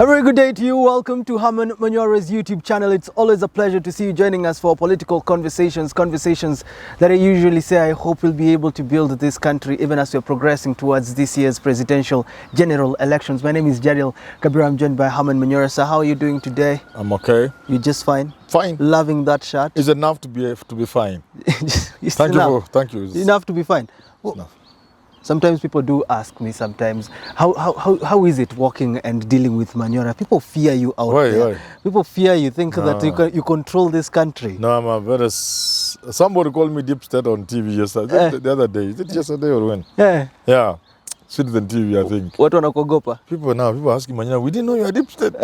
A very good day to you. Welcome to Herman Manyora's YouTube channel. It's always a pleasure to see you joining us for political conversations that I usually say I hope we'll be able to build this country even as we're progressing towards this year's presidential general elections. My name is Jadiel. Kabiro, I'm joined by Herman Manyora. So how are you doing today? I'm okay. You just fine? Fine. Loving that shirt? It's enough to be fine. Thank you. It's enough to be fine. Well, sometimes people do ask me sometimes, how is it working and dealing with Manyora? People fear you out there. Why? People fear you, think that you control this country. No, I'm somebody called me deep state on TV yesterday, the other day. Is it yesterday or when? Yeah. Citizen TV, I think. What wanakuogopa? People asking Manyora, we didn't know you are deep state.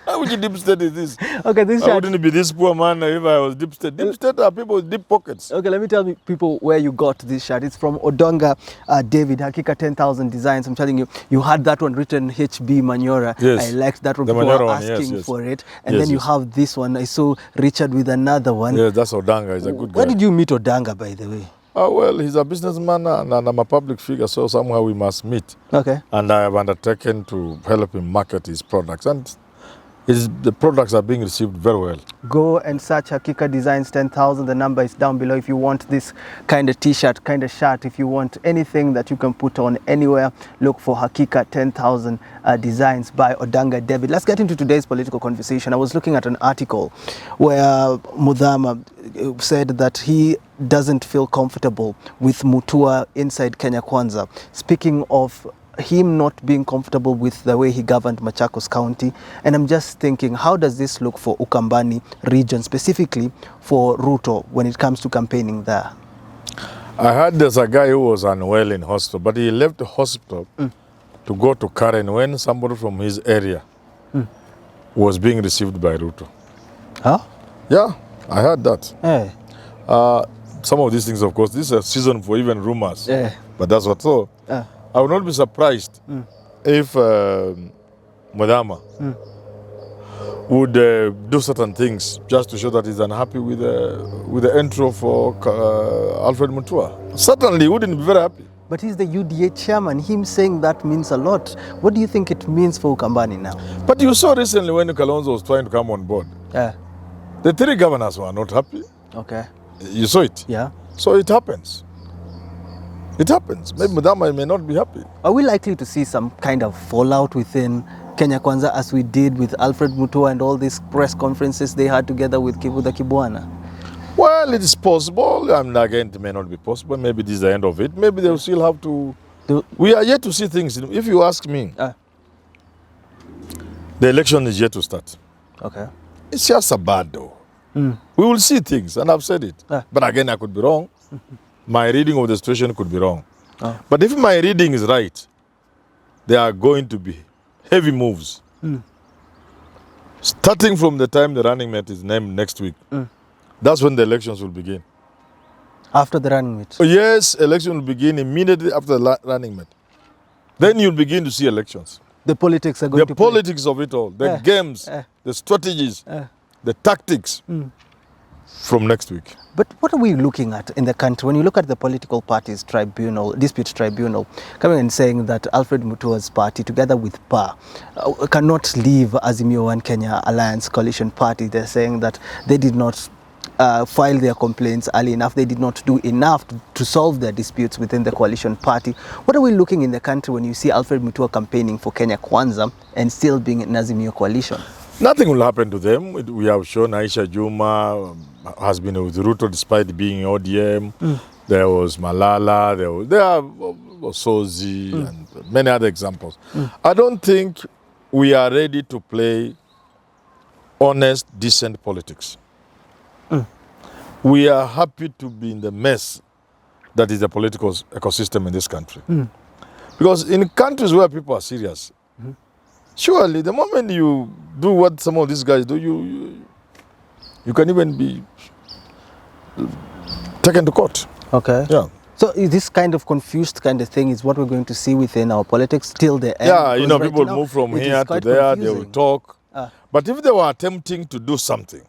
How would you deep state is this? Okay, this I wouldn't be this poor man if I was deep state. Deep state are people with deep pockets. Okay, let me tell people where you got this shirt. It's from Odonga David, Hakika 10,000 Designs. I'm telling you, you had that one written HB Manyora. Yes. I liked that one. The People Manyora were one, asking yes. for it. And then you have this one. I saw Richard with another one. Yes, that's Odanga. He's a good guy. Where did you meet Odanga, by the way? Well, he's a businessman and I'm a public figure, so somehow we must meet. Okay. And I have undertaken to help him market his products. And the products are being received very well. Go and search Hakika Designs 10,000. The number is down below if you want this kind of t-shirt, kind of shirt. If you want anything that you can put on anywhere, look for Hakika 10,000 Designs by Odanga David. Let's get into today's political conversation. I was looking at an article where Mudhama said that he doesn't feel comfortable with Mutua inside Kenya Kwanza. Speaking of him not being comfortable with the way he governed Machakos County. And I'm just thinking, how does this look for Ukambani region, specifically for Ruto when it comes to campaigning there? I heard there's a guy who was unwell in hospital, but he left the hospital to go to Karen when somebody from his area was being received by Ruto. Huh? Yeah, I heard that. Hey. Some of these things, of course, this is a season for even rumors. Yeah. But that's what so. I would not be surprised if Mudhama would do certain things just to show that he's unhappy with the intro for Alfred Mutua. Certainly, he wouldn't be very happy. But he's the UDA chairman. Him saying that means a lot. What do you think it means for Ukambani now? But you saw recently when Kalonzo was trying to come on board. Yeah. The three governors were not happy. Okay. You saw it? Yeah. So it happens. It happens. Maybe Mudhama may not be happy. Are we likely to see some kind of fallout within Kenya Kwanza as we did with Alfred Mutua and all these press conferences they had together with Kivuda Kibwana? Well, it is possible. I mean, again, it may not be possible. Maybe this is the end of it. Maybe they'll still have to... We are yet to see things. If you ask me, the election is yet to start. Okay. It's just a bad though. We will see things, and I've said it. But again, I could be wrong. My reading of the situation could be wrong. But if my reading is right, there are going to be heavy moves. Starting from the time the running mate is named next week. That's when the elections will begin. After the running mate? Oh, yes, election will begin immediately after the running mate. Then you'll begin to see elections. The politics are going to The politics of it all, the games, the strategies, the tactics from next week. But what are we looking at in the country? When you look at the political parties tribunal, dispute tribunal, coming and saying that Alfred Mutua's party, together with PA, cannot leave Azimio One Kenya Alliance Coalition Party. They're saying that they did not file their complaints early enough. They did not do enough to solve their disputes within the coalition party. What are we looking in the country when you see Alfred Mutua campaigning for Kenya Kwanza and still being in Azimio coalition? Nothing will happen to them. We have shown Aisha Juma has been with Ruto despite being ODM. There was Malala, there was Sozi and many other examples. I don't think we are ready to play honest, decent politics. We are happy to be in the mess that is the political ecosystem in this country. Because in countries where people are serious, surely the moment you do what some of these guys do, you can even be taken to court. Okay. Yeah. So is this kind of confused kind of thing is what we're going to see within our politics till the end? Yeah, you know, right people now, move from here to there, confusing. they will talk. But if they were attempting to do something,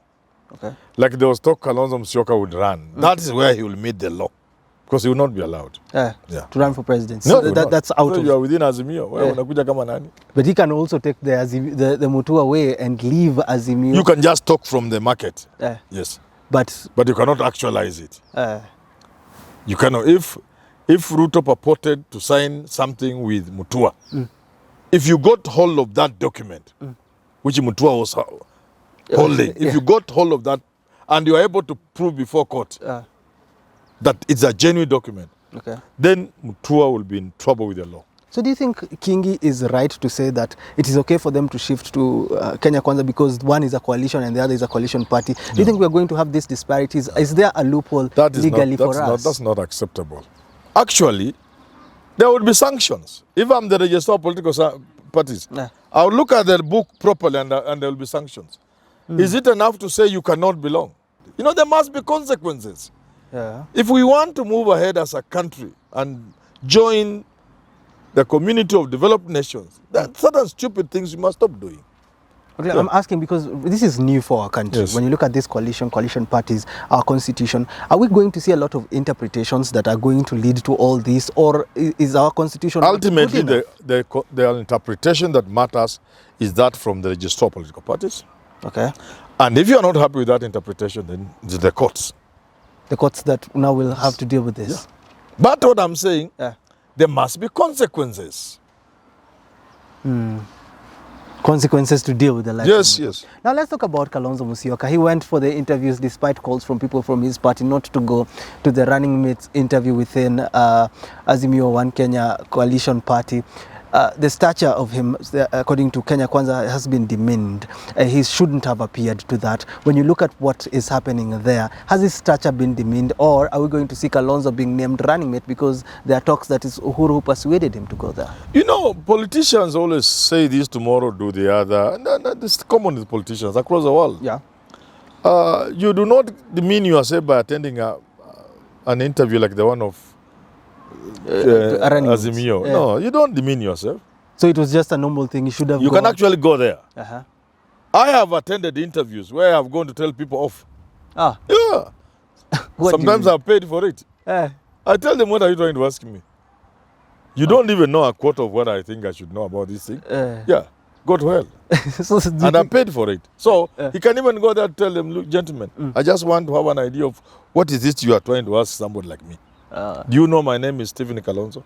like there was talk Kalonzo Musyoka would run, that is where he will meet the law. Because he will not be allowed. To run for president. No, So that's out so of... you are within Azimio. Unakuja kama nani? But he can also take the Mutua way and leave Azimio. You can just talk from the market. Yes. But you cannot actualize it. You cannot. If Ruto purported to sign something with Mutua, if you got hold of that document, which Mutua was holding, if you got hold of that and you are able to prove before court that it's a genuine document, then Mutua will be in trouble with the law. So do you think Kingi is right to say that it is okay for them to shift to Kenya Kwanza because one is a coalition and the other is a coalition party? Do you think we are going to have these disparities? Is there a loophole legally for us? That's not acceptable. Actually, there would be sanctions. If I'm the registrar of political parties, I'll look at their book properly and there will be sanctions. Is it enough to say you cannot belong? You know, there must be consequences. If we want to move ahead as a country and join the community of developed nations, that certain stupid things we must stop doing. Okay, I'm asking because this is new for our country. Yes. When you look at this coalition parties, our constitution, are we going to see a lot of interpretations that are going to lead to all this, or is our constitution ultimately the interpretation that matters is that from the registrar of political parties? And if you are not happy with that interpretation, then it's the courts. The courts that now will have to deal with this. But what I'm saying, there must be consequences. Consequences to deal with the life. Yes. Now let's talk about Kalonzo Musyoka. He went for the interviews despite calls from people from his party not to go to the running mates interview within Azimio One Kenya coalition party. The stature of him, according to Kenya Kwanza, has been demeaned. He shouldn't have appeared to that. When you look at what is happening there, has his stature been demeaned, or are we going to see Kalonzo being named running mate because there are talks that is Uhuru who persuaded him to go there? You know, politicians always say this tomorrow, do the other. And this is common with politicians across the world. You do not demean yourself by attending an interview like the one of Azimio. No, you don't demean yourself. So it was just a normal thing. You should have. You can actually go there. I have attended interviews where I have gone to tell people off. Sometimes I've paid for it. I tell them, what are you trying to ask me? You don't even know a quarter of what I think I should know about this thing. Go to hell. And I paid for it. So you can even go there and tell them, look, gentlemen, I just want to have an idea of what is it you are trying to ask somebody like me. Do you know my name is Stephen Kalonzo?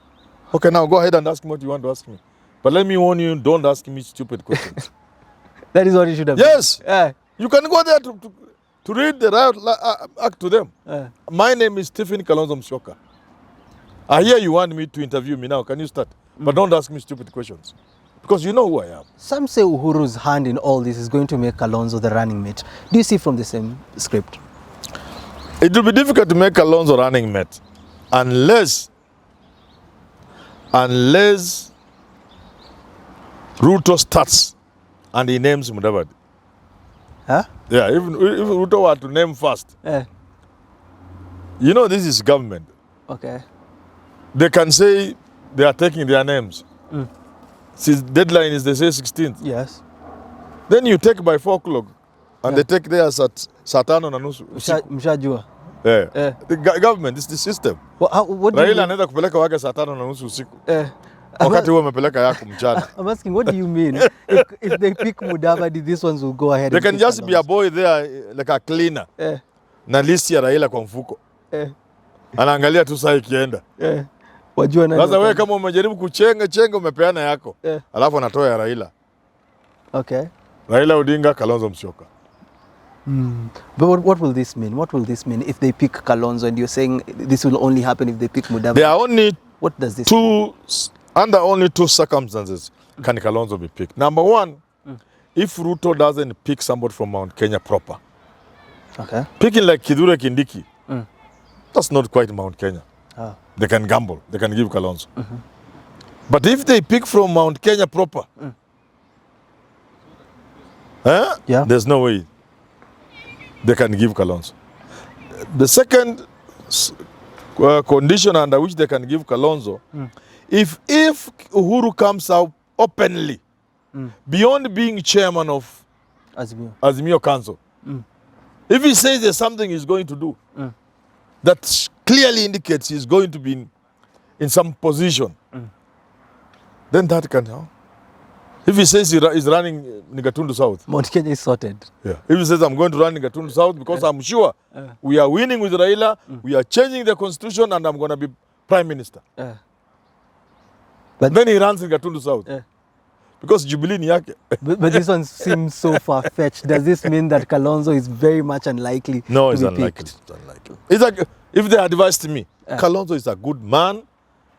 Okay, now go ahead and ask me what you want to ask me. But let me warn you, don't ask me stupid questions. That is what you should have done. You can go there to read the right act to them. My name is Stephen Kalonzo Musyoka. I hear you want me to interview me now. Can you start? But don't ask me stupid questions. Because you know who I am. Some say Uhuru's hand in all this is going to make Kalonzo the running mate. Do you see from the same script? It will be difficult to make Kalonzo running mate. Unless Ruto starts and he names Mudavadi. Yeah, if Ruto were to name first. You know, this is government. They can say they are taking their names. Since deadline is, they say 16th. Yes. Then you take by 4 o'clock and they take theirs at Satano na nusu. Mshajua. The government, it's the system. Raila anaweza kupeleka wake saa 5 na nusu usiku. Wakati huo amepeleka yako mchana. I'm asking, what do you mean? if they pick Mudavadi, these ones will go ahead. They can just be a boy there like a cleaner. Na list ya Raila kwa mfuko. Anaangalia tu saa ikienda. Wajua nani. Sasa wewe kama umejaribu kuchenga umepeana yako. Alafu anatoa ya Raila. Raila Odinga, Kalonzo Musyoka. But what will this mean? What will this mean if they pick Kalonzo and you're saying this will only happen if they pick Mudavadi? There are only what does this mean? Under only 2 circumstances can Kalonzo be picked. Number one, if Ruto doesn't pick somebody from Mount Kenya proper. Picking like Kithure Kindiki, that's not quite Mount Kenya. They can gamble. They can give Kalonzo. But if they pick from Mount Kenya proper, there's no way they can give Kalonzo. The second condition under which they can give Kalonzo, if Uhuru comes out openly, beyond being chairman of Azimio Council, if he says there's something he's going to do that clearly indicates he's going to be in some position, then that can help. If he says he's running Gatundu South, Mount Kenya is sorted. yeah. If he says I'm going to run Gatundu South because I'm sure we are winning with Raila, we are changing the constitution, and I'm going to be prime minister. But then he runs in Gatundu South because Jubilee ni yake. But this one seems so far-fetched. Does this mean that Kalonzo is very much unlikely No, to it's be unlikely. picked? It's unlikely. It's like if they advised me, Kalonzo is a good man.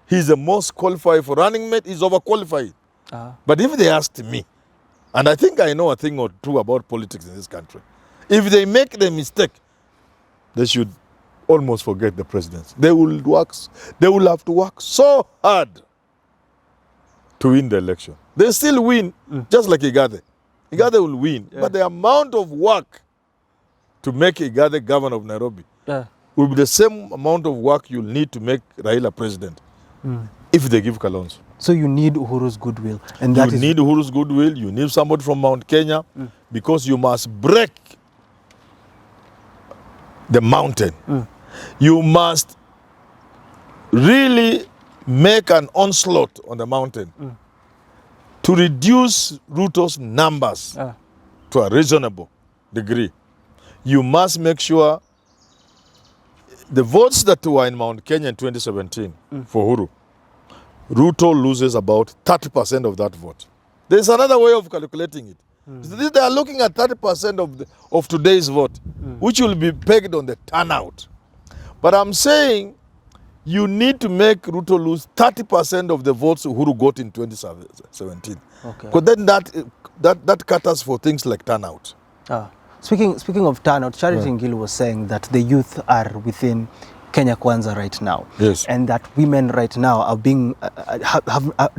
He's the most qualified for running mate. He's overqualified. But if they asked me, and I think I know a thing or two about politics in this country, if they make the mistake, they should almost forget the presidency. They will have to work so hard to win the election. They still win, just like Igade. Igade will win, but the amount of work to make Igade governor of Nairobi will be the same amount of work you'll need to make Raila president if they give Kalonzo. So you need Uhuru's goodwill. And You need Uhuru's goodwill. You need somebody from Mount Kenya because you must break the mountain. You must really make an onslaught on the mountain to reduce Ruto's numbers to a reasonable degree. You must make sure the votes that were in Mount Kenya in 2017 for Uhuru, Ruto loses about 30% of that vote. There's another way of calculating it. They are looking at 30% of today's vote, which will be pegged on the turnout. But I'm saying you need to make Ruto lose 30% of the votes Uhuru got in 2017. Because then that caters for things like turnout. Speaking of turnout, Charity Ngilu was saying that the youth are within Kenya Kwanza right now, and that women right now are being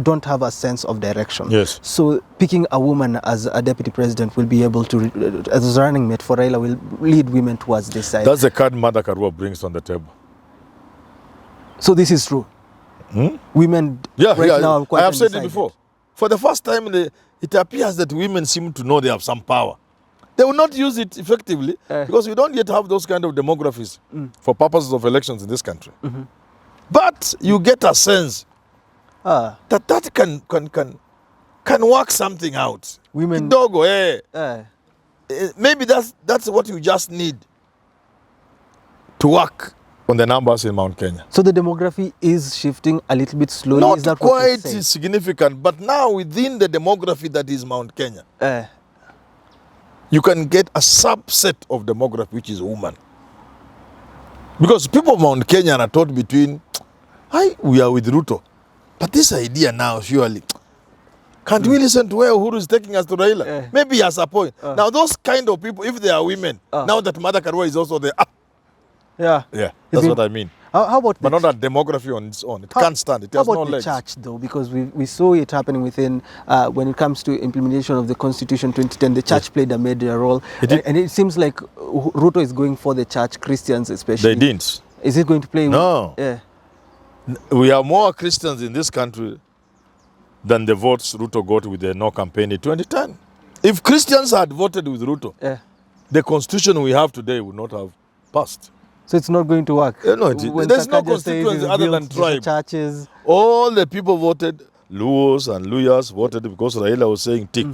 don't have a sense of direction. So picking a woman as a deputy president will be able to, as a running mate for Raila, will lead women towards this side. That's the card Mother Karua brings on the table. So this is true. Women now are quite I have said undecided. it before. For the first time, it appears that women seem to know they have some power. They will not use it effectively because we don't yet have those kind of demographies for purposes of elections in this country. But you get a sense that can work something out. Women, Kidogo, maybe that's what you just need to work on the numbers in Mount Kenya. So the demography is shifting a little bit slowly. Not is that quite significant, but now within the demography that is Mount Kenya, you can get a subset of demography, which is woman. Because people of Mount Kenya are taught between, we are with Ruto. But this idea now, surely, can't we listen to where Uhuru is taking us to Raila? Maybe he has a point. Now, those kind of people, if they are women, now that Mother Karua is also there, that's what I mean. How about but not that demography on its own. It can't stand. It has no legs. How about the church, though? Because we saw it happening within, when it comes to implementation of the Constitution 2010, the church played a major role. And it seems like Ruto is going for the church, Christians especially. They didn't. Is it going to play? No. We have more Christians in this country than the votes Ruto got with the No campaign in 2010. If Christians had voted with Ruto, the constitution we have today would not have passed. So it's not going to work? No, there's no constituency other than tribe. Churches. All the people voted, Luos and Luyas voted because Raila was saying tick.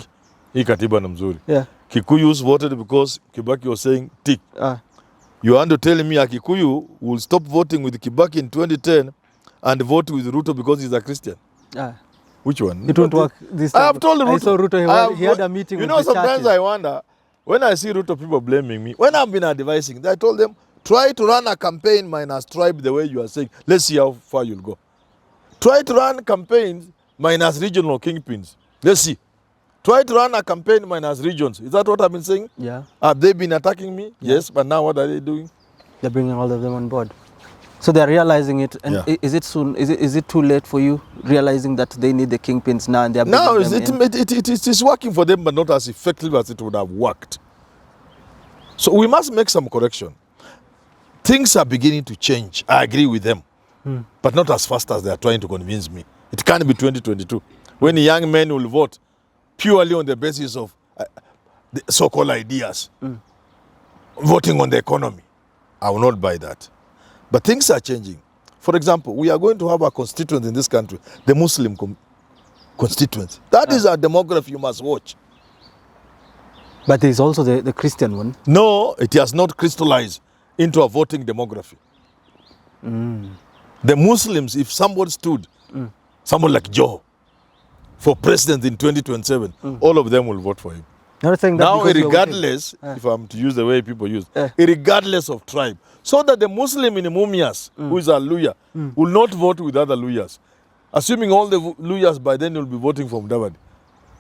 Hii katiba na mzuri. Kikuyus voted because Kibaki was saying tick. You want to tell me a Kikuyu will stop voting with Kibaki in 2010 and vote with Ruto because he's a Christian? Which one? It won't work this time. I have told Ruto. I saw Ruto, he had a meeting with the churches. Sometimes I wonder, when I see Ruto people blaming me, when I've been advising, I told them, try to run a campaign minus tribe the way you are saying. Let's see how far you'll go. Try to run campaigns minus regional kingpins. Let's see. Try to run a campaign minus regions. Is that what I've been saying? Yeah. Have they been attacking me? Yes, but now what are they doing? They're bringing all of them on board. So they're realizing it. And is it soon? Is it too late for you realizing that they need the kingpins now and they're bringing them in? It is working for them, but not as effective as it would have worked. So we must make some correction. Things are beginning to change. I agree with them, but not as fast as they are trying to convince me. It can't be 2022 when young men will vote purely on the basis of the so-called ideas, voting on the economy. I will not buy that. But things are changing. For example, we are going to have a constituency in this country, the Muslim constituency. That is a demography you must watch. But there is also the Christian one. No, it has not crystallized into a voting demography. The Muslims, if somebody stood, someone like Joe, for president in 2027, all of them will vote for him. Now, regardless, if I'm to use the way people use, regardless of tribe, so that the Muslim in Mumias, who is a Luya, will not vote with other Luyas. Assuming all the Luyas by then will be voting for Mudavadi,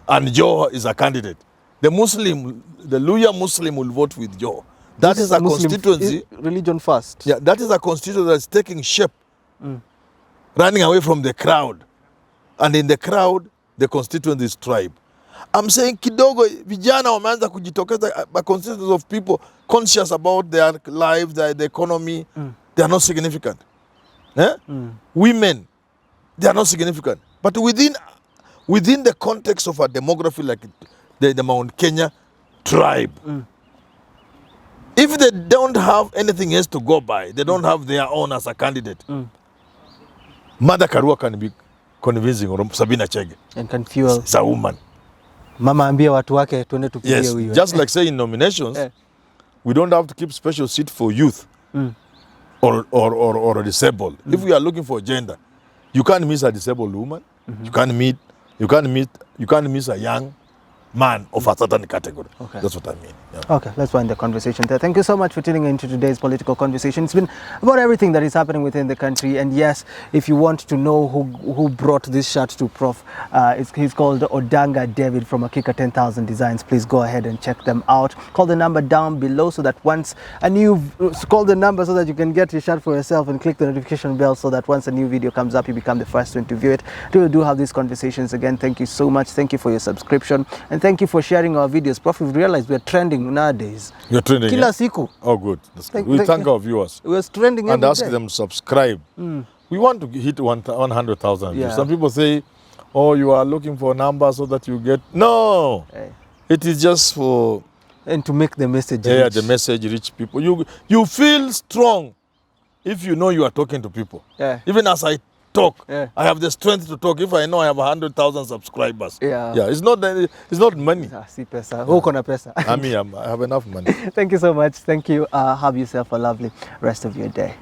and Joe is a candidate. The Luya Muslim will vote with Joe. That is a constituency. Religion first. Yeah, that is a constituency that's taking shape, running away from the crowd. And in the crowd, the constituency is tribe. I'm saying kidogo vijana wameanza kujitokeza, a constituency of people conscious about their lives, the economy. They are not significant. Women, they are not significant. But within the context of a demography like the Mount Kenya tribe, if they don't have anything else to go by, they don't have their own as a candidate, Mother Karua can be convincing, or Sabina Chege. And can fuel. It's a woman. Mama ambia watu wake tuende tupigie Yes, huyo. just like saying nominations, we don't have to keep special seat for youth or disabled. If we are looking for gender, you can't miss a disabled woman. You can't miss a young man of a certain category. Okay. That's what I mean. Yeah. Okay, let's wind the conversation there. Thank you so much for tuning into today's political conversation. It's been about everything that is happening within the country. And yes, if you want to know who brought this shirt to Prof, he's called Odanga David from Akika 10,000 Designs. Please go ahead and check them out. Call the number down below so that once a new call the number so that you can get your shirt for yourself, and click the notification bell so that once a new video comes up, you become the first one to view it. We do have these conversations again. Thank you so much. Thank you for your subscription, and thank you for sharing our videos. Prof, we've realized we're trending nowadays. You're trending. Kila siku. Oh, good. That's good. We thank our viewers. We're trending and every ask day. them to subscribe. We want to hit 100,000 views. Yeah. Some people say, oh, you are looking for a number so that you get... No! Hey. It is just for... And to make the message reach. reach. The message reach people. You feel strong if you know you are talking to people. Yeah. Even as I talk, yeah. I have the strength to talk if I know I have 100,000 subscribers. Yeah. Yeah. It's not money. Si pesa. Who kona pesa? I have enough money. Thank you so much. Thank you. Have yourself a lovely rest of your day.